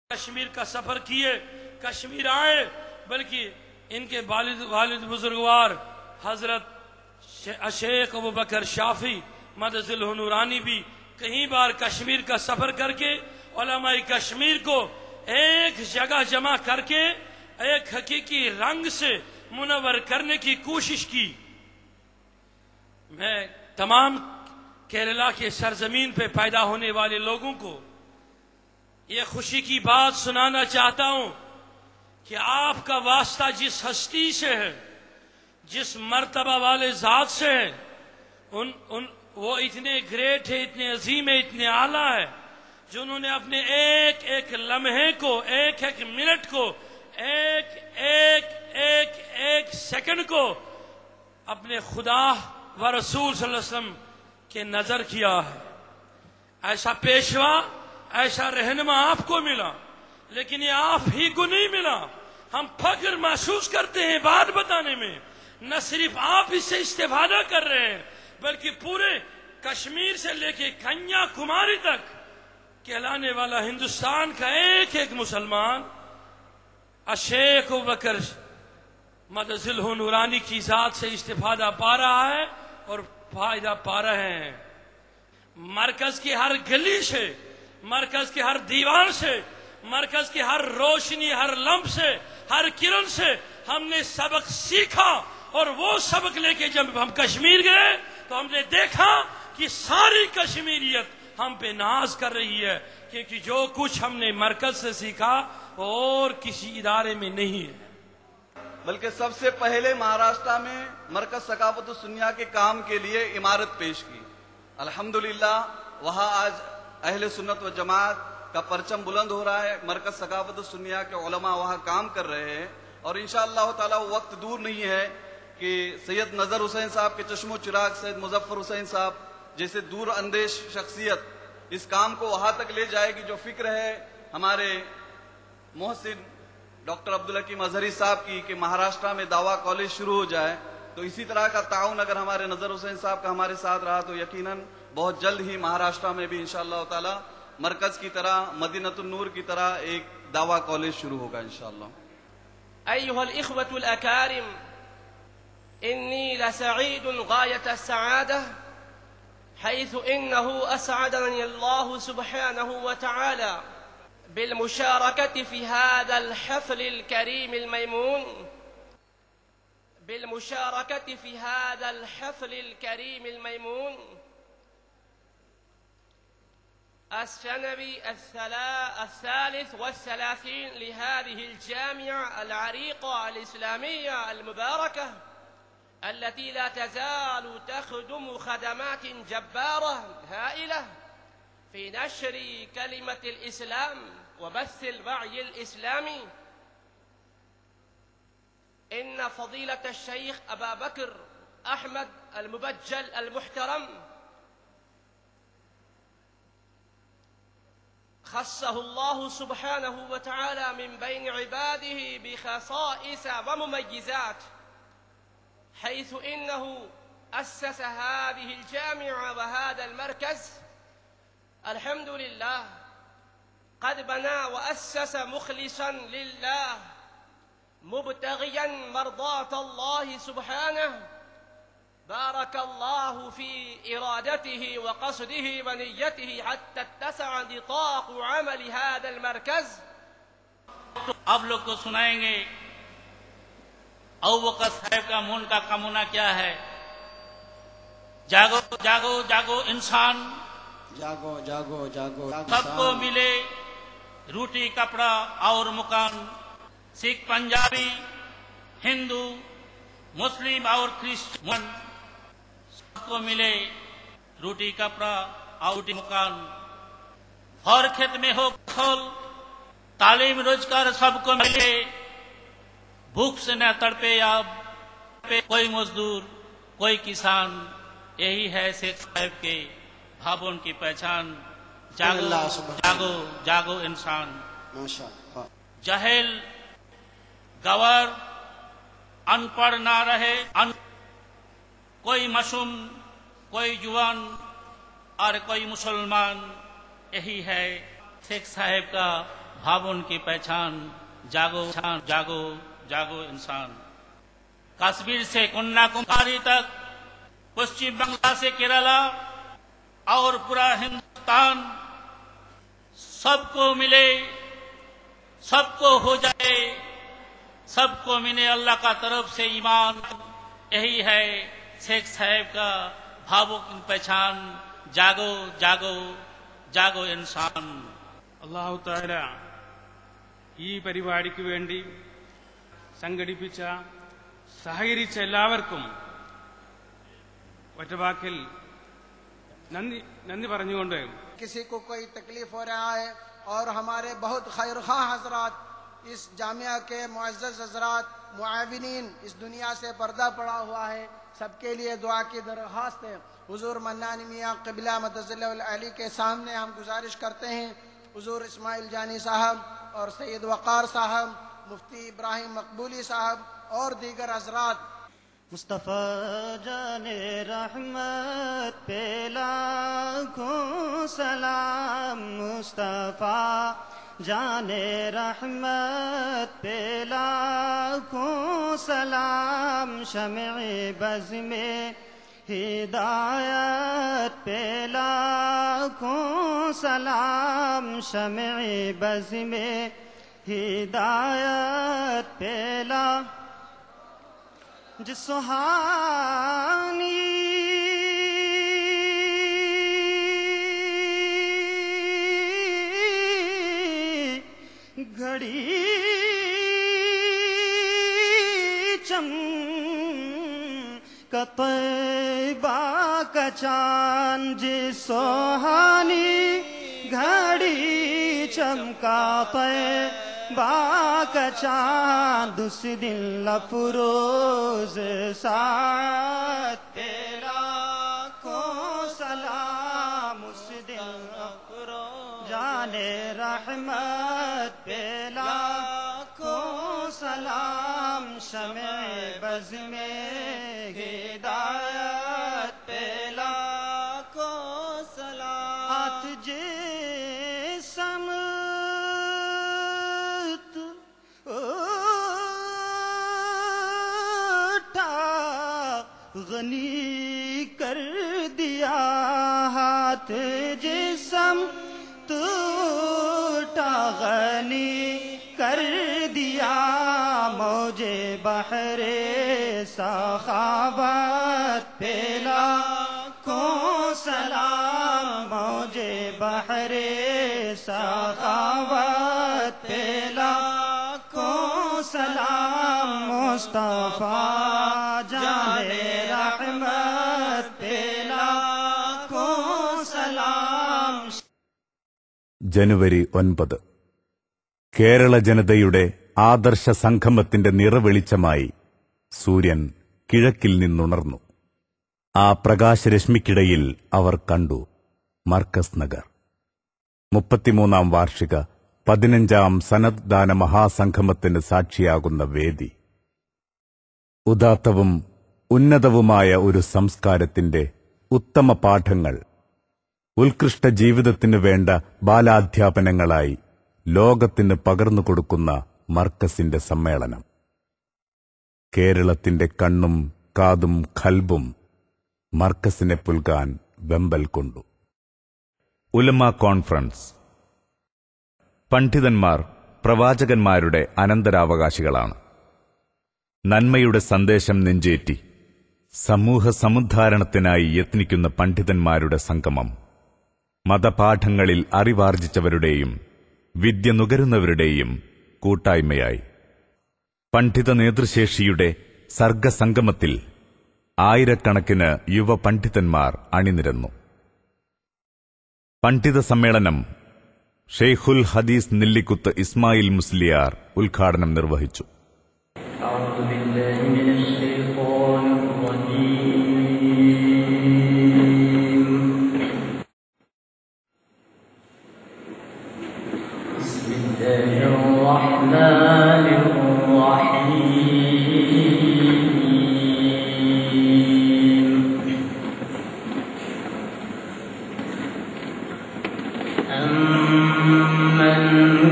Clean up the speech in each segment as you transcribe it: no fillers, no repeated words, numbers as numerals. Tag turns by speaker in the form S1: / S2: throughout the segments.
S1: کشمیر کا سفر کیے، کشمیر آئے، بلکہ ان کے والد بزرگوار حضرت شیخ ابوبکر شافی مدد نورانی بھی کئی بار کشمیر کا سفر کر کے علماء کشمیر کو ایک جگہ جمع کر کے ایک حقیقی رنگ سے منور کرنے کی کوشش کی۔ میں تمام کیرلا کے سرزمین پہ پیدا ہونے والے لوگوں کو یہ خوشی کی بات سنانا چاہتا ہوں کہ آپ کا واسطہ جس ہستی سے ہے، جس مرتبہ والے ذات سے ہے، وہ اتنے گریٹ ہے، اتنے عظیم ہے، اتنے اعلیٰ ہے، جنہوں نے اپنے ایک ایک لمحے کو، ایک ایک منٹ کو، ایک ایک ایک ایک سیکنڈ کو اپنے خدا و رسول صلی اللہ علیہ وسلم کے نظر کیا ہے۔ ایسا پیشوا، ایسا رہنما آپ کو ملا، لیکن یہ آپ ہی کو نہیں ملا۔ ہم فخر محسوس کرتے ہیں بات بتانے میں، نہ صرف آپ اس سے استفادہ کر رہے ہیں بلکہ پورے کشمیر سے لے کے کنیا کماری تک کہلانے والا ہندوستان کا ایک ایک مسلمان شیخ ابوبکر مدد نورانی کی ذات سے استفادہ پا رہا ہے اور فائدہ پا رہے ہیں۔ مرکز کی ہر گلی سے، مرکز کے ہر دیوار سے، مرکز کی ہر روشنی، ہر لمپ سے، ہر کرن سے ہم نے سبق سیکھا، اور وہ سبق لے کے جب ہم کشمیر گئے تو ہم نے دیکھا کہ ساری کشمیریت ہم پہ ناز کر رہی ہے، کیونکہ جو کچھ ہم نے مرکز سے سیکھا وہ اور کسی ادارے میں نہیں ہے۔
S2: بلکہ سب سے پہلے مہاراشٹر میں مرکز ثقافت السنیہ کے کام کے لیے عمارت پیش کی۔ الحمدللہ وہاں آج اہل سنت و جماعت کا پرچم بلند ہو رہا ہے، مرکز ثقافت السنیہ کے علماء وہاں کام کر رہے ہیں، اور انشاءاللہ تعالی وہ وقت دور نہیں ہے کہ سید نظر حسین صاحب کے چشم و چراغ، سید مظفر حسین صاحب جیسے دور اندیش شخصیت اس کام کو وہاں تک لے جائے گی۔ جو فکر ہے ہمارے محسن ڈاکٹر عبدالحکیم اظہری صاحب کی کہ مہاراشٹر میں دعویٰ کالج شروع ہو جائے، تو اسی طرح کا تعاون اگر ہمارے نظر حسین صاحب کا ہمارے ساتھ رہا تو یقیناً بہت جلد ہی مہاراشٹر میں بھی انشاءاللہ تعالی مرکز کی طرح، مدینہ النور کی طرح ایک دعویٰ کالج شروع ہوگا انشاءاللہ۔
S3: أيها الإخوة الأكارم، إني لسعيد غاية السعادة، حيث إنه أسعدني الله سبحانه وتعالى بالمشاركة في هذا الحفل الكريم الميمون، بالمشاركة في هذا الحفل الكريم الميمون السنوي الثالث والثلاثين لهذه الجامعة العريقة الإسلامية المباركة، التي لا تزال تخدم خدمات جبارة هائلة في نشر كلمة الإسلام وبث الوعي الإسلامي. إن فضيلة الشيخ أبا بكر أحمد المبجل المحترم خصه الله سبحانه وتعالى من بين عباده بخصائص ومميزات، حيث إنه أسس هذه الجامعة وهذا المركز الحمد لله قد بنى وأسس مخلصا لله مبتغيا مرضاة الله سبحانه. بارك الله في إرادته وقصده ونيته حتى اتسع نطاق عمل هذا المركز.
S4: اب لوگ کو سنائیں گے ابوبکر صاحب کا مون کا کمونہ کیا ہے۔ جاگو جاگو جاگو انسان،
S5: جاگو جاگو جاگو
S4: سب کو ملے روٹی کپڑا اور مکان، سکھ پنجابی ہندو مسلم اور کرسچن سب کو ملے روٹی کپڑا اور مکان، ہر کھیت میں ہو پھل، تعلیم روزگار سب کو ملے، بھوک سے نہ تڑپے اب کوئی مزدور کوئی کسان۔ یہی ہے شیخ صاحب کے بھابوں کی پہچان۔ جاگو جاگو جاگو انسان، جہل گور ان پڑھ نہ رہے، کوئی معصوم کوئی جوان اور کوئی مسلمان، یہی ہے شیخ صاحب کا भावों की पहचान, जागो जागो जागो इंसान। कश्मीर से कन्याकुमारी तक, पश्चिम बंगाल से केरला और पूरा हिंदुस्तान, सबको मिले, सबको हो जाए, सबको मिले अल्लाह का तरफ से ईमान। यही है शेख साहब का भावों की पहचान, जागो जागो जागो इंसान।
S6: അല്ലാഹു തആല ഈ പരിപാടിക്ക് വേണ്ടി സംഘടിപ്പിച്ച സഹകരിച്ച എല്ലാവർക്കും ഒറ്റവാക്കിൽ നന്ദി പറഞ്ഞുകൊണ്ട്
S5: किसी को कोई तकलीफ हो रहा है और हमारे बहुत खैरख्वाह हजरात, इस जामिया के मुअज़्ज़ज़ हजरात, मुआविनीन, इस दुनिया से पर्दा पड़ा हुआ है, सबके लिए दुआ की दरख्वास्त है। हुजूर मन्नानी मियां क़िबला मदज़ल्लहुल अली के सामने हम गुजारिश करते हैं, हुजूर इस्माइल जानी साहब और सैयद वक़ार साहब, मुफ्ती इब्राहिम मकबूली साहब और दीगर हजरात,
S7: मुस्तफ़ा जाने रहमत पे लाखों सलाम, मुस्तफ़ा जाने रहमत पे लाखों सलाम, शम्ए बज़ में हिदायत पे लाखों सलाम, शम्ए बज़ में हिदायत पे लाखों जिस सुहानी घड़ी चमका तैबा का चांद, जिस सुहानी घड़ी चमका तैबा का चांद, उस दिन लफरोज साथ तेरा को सलाम, उस दिन लफरोज जाने रहमत पेला को सलाम, शमे बज़ में हिदायत पेला को सलाम, हाथ जे गनी कर दिया, हाथ जिस्म टूटा गनी कर दिया, मौजे बहरे सखावत पेला को सलाम, मौजे बहरे सखावत पेला को सलाम, मुस्तफा जाने रहमत पेला को सलाम।
S8: ജനുവരി 9 കേരള ജനതയുടെ ആദർശ സംഗമത്തിന്റെ നിറവെളിച്ചമായി സൂര്യൻ കിഴക്കിൽ നിന്നുണർന്നു. ആ പ്രകാശരശ്മിക്കിടയിൽ അവർ കണ്ടു മർക്കസ് നഗർ. 33-ാം വാർഷിക 15-ാം സനദ് ദാന മഹാസംഗമത്തിന് സാക്ഷിയാകുന്ന വേദി. ഉദാത്തവും ഉന്നതവുമായ ഒരു സംസ്കാരത്തിന്റെ ഉത്തമ പാഠങ്ങൾ ഉത്കൃഷ്ട ജീവിതത്തിനു വേണ്ട ബാലാധ്യാപനങ്ങളായി ലോകത്തിന് പകർന്നുകൊടുക്കുന്ന മർക്കസിന്റെ സമ്മേളനം. കേരളത്തിന്റെ കണ്ണും കാതും ഖൽബും മർക്കസിനെ പുൽകാൻ വെമ്പൽ കൊണ്ടു. ഉലമ കോൺഫറൻസ്. പണ്ഡിതന്മാർ പ്രവാചകന്മാരുടെ അനന്തരാവകാശികളാണ്. നന്മയുടെ സന്ദേശം നെഞ്ചേറ്റി സമൂഹ സമുദ്ധാരണത്തിനായി യത്നിക്കുന്ന പണ്ഡിതന്മാരുടെ സംഗമം. മതപാഠങ്ങളിൽ അറിവാർജിച്ചവരുടെയും വിദ്യ നുകരുന്നവരുടെയും കൂട്ടായ്മയായി. പണ്ഡിത നേതൃശേഷിയുടെ സർഗസംഗമത്തിൽ ആയിരക്കണക്കിന് യുവ പണ്ഡിതന്മാർ അണിനിരന്നു. പണ്ഡിത സമ്മേളനം ഷെയ്ഖുൽ ഹദീസ് നെല്ലിക്കുത്ത് ഇസ്മായിൽ മുസ്ലിയാർ ഉദ്ഘാടനം നിർവഹിച്ചു.
S9: أمن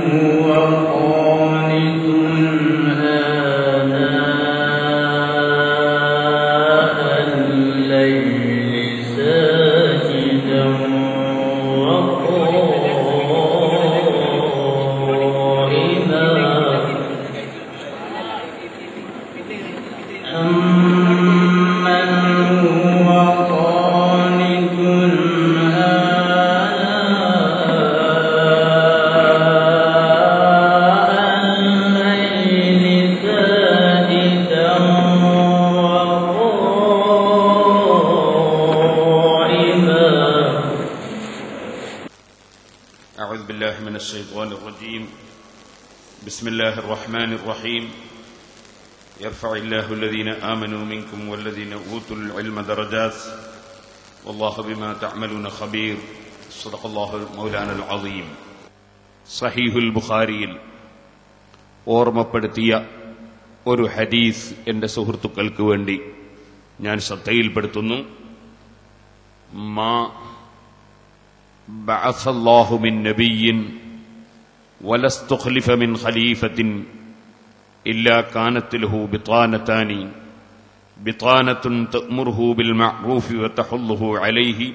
S9: هو بسم الله الرحمن الرحيم يرفع الله الذين آمنوا منكم والذين أوتوا العلم درجات والله بما تعملون خبير صدق الله مولانا العظيم. സഹീഹുൽ ബുഖാരിയിൽ ഓർമ്മപ്പെടുത്തിയ ഒരു ഹദീസ് എന്റെ സുഹൃത്തുക്കൾക്ക് വേണ്ടി ഞാൻ ശ്രദ്ധയിൽപ്പെടുത്തുന്നു. മാ ബഅസല്ലാഹു മിൻ നബിയ്യിൻ വലസ്തുഖ്ലിഫ മിൻ ഖലീഫത്തിൻ ഇല്ലാ കാനത് ലഹു ബിതാനതാനി ബിതാനത്തുൻ തഅ്മുറുഹു ബിൽ മഅറൂഫി വതഹുല്ലുഹു അലൈഹി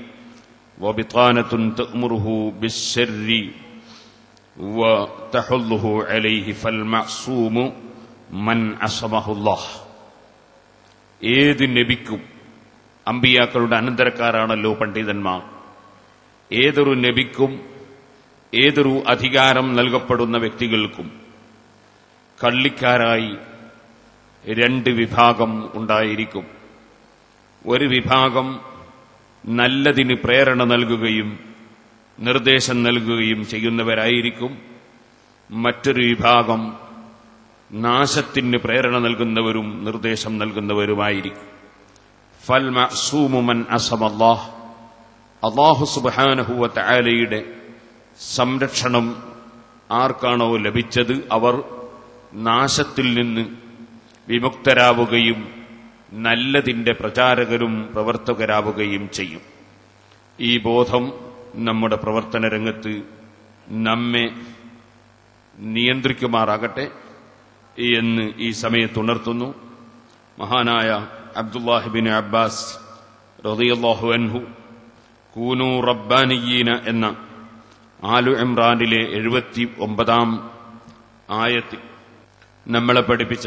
S9: വബിതാനത്തുൻ തഅ്മുറുഹു ബിശ്ശർരി വതഹുല്ലുഹു അലൈഹി ഫൽമഅ്സൂമു മൻ അസമഹുല്ലാഹ്. ഏത് നബിക്കും, അമ്പിയാക്കളുടെ അനന്തരക്കാരാണല്ലോ പണ്ഡിതന്മാർ, ഏതൊരു നബിക്കും ഏതൊരു അധികാരം നൽകപ്പെടുന്ന വ്യക്തികൾക്കും കള്ളിക്കാരായി രണ്ട് വിഭാഗം ഉണ്ടായിരിക്കും. ഒരു വിഭാഗം നല്ലതിന് പ്രേരണ നൽകുകയും നിർദ്ദേശം നൽകുകയും ചെയ്യുന്നവരായിരിക്കും. മറ്റൊരു വിഭാഗം നാശത്തിന് പ്രേരണ നൽകുന്നവരും നിർദ്ദേശം നൽകുന്നവരുമായിരിക്കും. ഫൽ മഅ്സൂമു മൻ അസമല്ലാഹ്. അല്ലാഹു സുബ്ഹാനഹു വ തആലയുടെ സംരക്ഷണം ആർക്കാണോ ലഭിച്ചത് അവർ നാശത്തിൽ നിന്ന് വിമുക്തരാവുകയും നല്ലതിന്റെ പ്രചാരകരും പ്രവർത്തകരാവുകയും ചെയ്യും. ഈ ബോധം നമ്മുടെ പ്രവർത്തന രംഗത്ത് നമ്മെ നിയന്ത്രിക്കുമാറാകട്ടെ എന്ന് ഈ സമയത്ത് ഉണർത്തുന്നു. മഹാനായ അബ്ദുല്ലാഹി ബിൻ അബ്ബാസ് റളിയല്ലാഹു അൻഹു കൂനൂ റബ്ബാനിയീന എന്ന ആലു ഇംറാനിലെ 79 ആയത്തിൽ നമ്മളെ പഠിപ്പിച്ച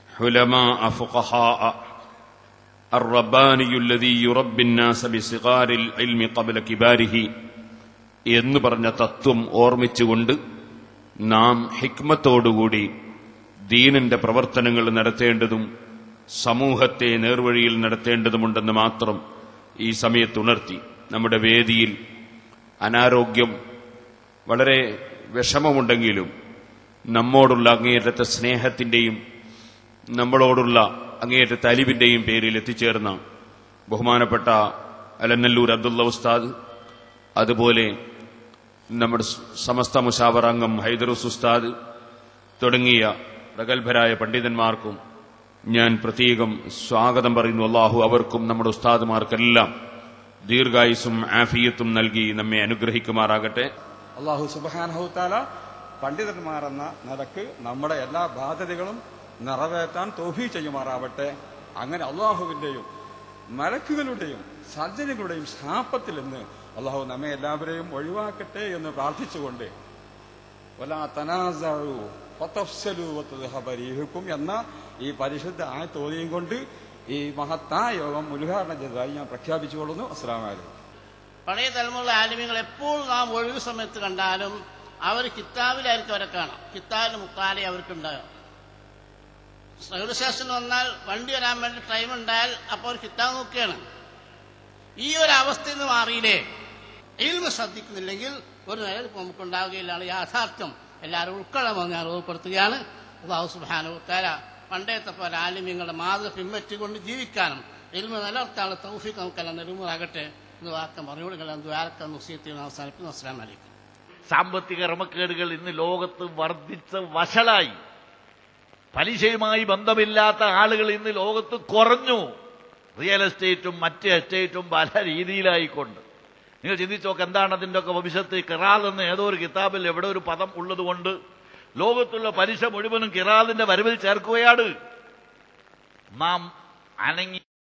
S9: ഹുലമാ ഫുഖഹാ അർ-റബ്ബാനിയുല്ലദീ യുറബ്ബിൻ-നാസ ബിസിഗാരിൽ ഇൽമി ഖബ്ല കിബാരിഹി എന്ന് പറഞ്ഞ തത്വം ഓർമ്മിച്ചുകൊണ്ട് നാം ഹിക്മത്തോടുകൂടി ദീനിന്റെ പ്രവർത്തനങ്ങൾ നടത്തേണ്ടതും സമൂഹത്തെ നേർവഴിയിൽ നടത്തേണ്ടതുമുണ്ടെന്ന് മാത്രം ഈ സമയത്തുണർത്തി. നമ്മുടെ വേദിയിൽ അനാരോഗ്യം വളരെ വിഷമമുണ്ടെങ്കിലും നമ്മോടുള്ള അങ്ങേയറ്റത്തെ സ്നേഹത്തിന്റെയും നമ്മളോടുള്ള അങ്ങേയറ്റത്തെ അലിവിന്റെയും പേരിൽ എത്തിച്ചേർന്ന ബഹുമാനപ്പെട്ട അലനല്ലൂർ അബ്ദുള്ള ഉസ്താദ്, അതുപോലെ നമ്മുടെ സമസ്ത മുശാവറ അംഗം ഹൈദറുസ് ഉസ്താദ് തുടങ്ങിയ പ്രഗത്ഭരായ പണ്ഡിതന്മാർക്കും ഞാൻ പ്രത്യേകം സ്വാഗതം പറയുന്നു. അല്ലാഹു അവർക്കും നമ്മുടെ ഉസ്താദുമാർക്കെല്ലാം ദീർഘായുസ്സും ആഫിയത്തും നൽകി നമ്മെ അനുഗ്രഹിക്കുമാറാകട്ടെ.
S10: അല്ലാഹു സുബ്ഹാനഹു തആല പണ്ഡിതന്മാരെന്ന നിലക്ക് നമ്മുടെ എല്ലാ ബാധ്യതകളും നിറവേറ്റാൻ തൗഫീഖ് ചെയ്യുമാറാവട്ടെ. അങ്ങനെ അള്ളാഹുവിന്റെയും മലക്കുകളുടെയും സജ്ജനങ്ങളുടെയും ശാപത്തിൽ നിന്ന് അള്ളാഹു നമ്മെ എല്ലാവരെയും ഒഴിവാക്കട്ടെ എന്ന് പ്രാർത്ഥിച്ചുകൊണ്ട് വലാ തനാസഉ ഫതഫ്സലു വതദ്ഹബ റീഹുക്കും എന്ന ഈ പരിശുദ്ധ ആയത്ത് ഓതിയും കൊണ്ട് ഈ മഹത്തായ യോഗം ഉദ്ഘാടനം ചെയ്തതായി ഞാൻ പ്രഖ്യാപിച്ചുകൊള്ളുന്നു. അസ്സലാമു അലൈക്കും.
S4: പഴയ തലമുറ ആലിമീങ്ങൾ എപ്പോൾ നാം ഒഴിവ് സമയത്ത് കണ്ടാലും അവർ കിതാബിലായിരിക്കും അവരെ കാണാം. കിതാബിന് മുക്കാലേ അവർക്കുണ്ടാകും. റെയിൽവേ സ്റ്റേഷനിൽ വന്നാൽ വണ്ടി വരാൻ വേണ്ടി ടൈം ഉണ്ടായാൽ അപ്പോൾ അവർ കിതാബ് നോക്കുകയാണ്. ഈ ഒരു അവസ്ഥയിൽ നിന്ന് മാറിയില്ലേ, ഇൽമ ശ്രദ്ധിക്കുന്നില്ലെങ്കിൽ ഒരു നിലനിൽപ്പ് നമുക്കുണ്ടാവുകയില്ലാണ് യാഥാർത്ഥ്യം. എല്ലാവരും ഉൾക്കൊള്ളാമെന്ന് ഞാൻ ഓർമ്മപ്പെടുത്തുകയാണ്. അല്ലാഹു സുബ്ഹാനഹു വ തആല പണ്ടത്തെ പോലെ ആലിമീങ്ങളുടെ മാതൃക പിൻപറ്റിക്കൊണ്ട് ജീവിക്കാനും ഇൽമ നിലനിർത്താനുള്ള തൗഫീഖ് നമുക്കെല്ലാം നിർമ്മുറാകട്ടെ എന്ന് വാക്കം പറഞ്ഞുകൊടുക്കണം. ദ്വാരക്കം മുസ്ലിം അവസാനിപ്പിക്കുന്നു. അസ്സലാമു അലൈക്കും.
S11: സാമ്പത്തിക ക്രമക്കേടുകൾ ഇന്ന് ലോകത്ത് വർദ്ധിച്ച് വഷളായി. പലിശയുമായി ബന്ധമില്ലാത്ത ആളുകൾ ഇന്ന് ലോകത്ത് കുറഞ്ഞു. റിയൽ എസ്റ്റേറ്റും മറ്റ് എസ്റ്റേറ്റും പല രീതിയിലായിക്കൊണ്ട് നിങ്ങൾ ചിന്തിച്ചു നോക്ക്, എന്താണ് അതിൻ്റെ ഒക്കെ ഭവിഷ്യത്ത്? ഖിറാദ് എന്ന് ഏതോ ഒരു കിതാബിൽ എവിടെ ഒരു പദം ഉള്ളതുകൊണ്ട് ലോകത്തുള്ള പലിശ മുഴുവനും ഖിറാദിന്റെ വരവിൽ ചേർക്കുകയാണ്. നാം അനങ്ങി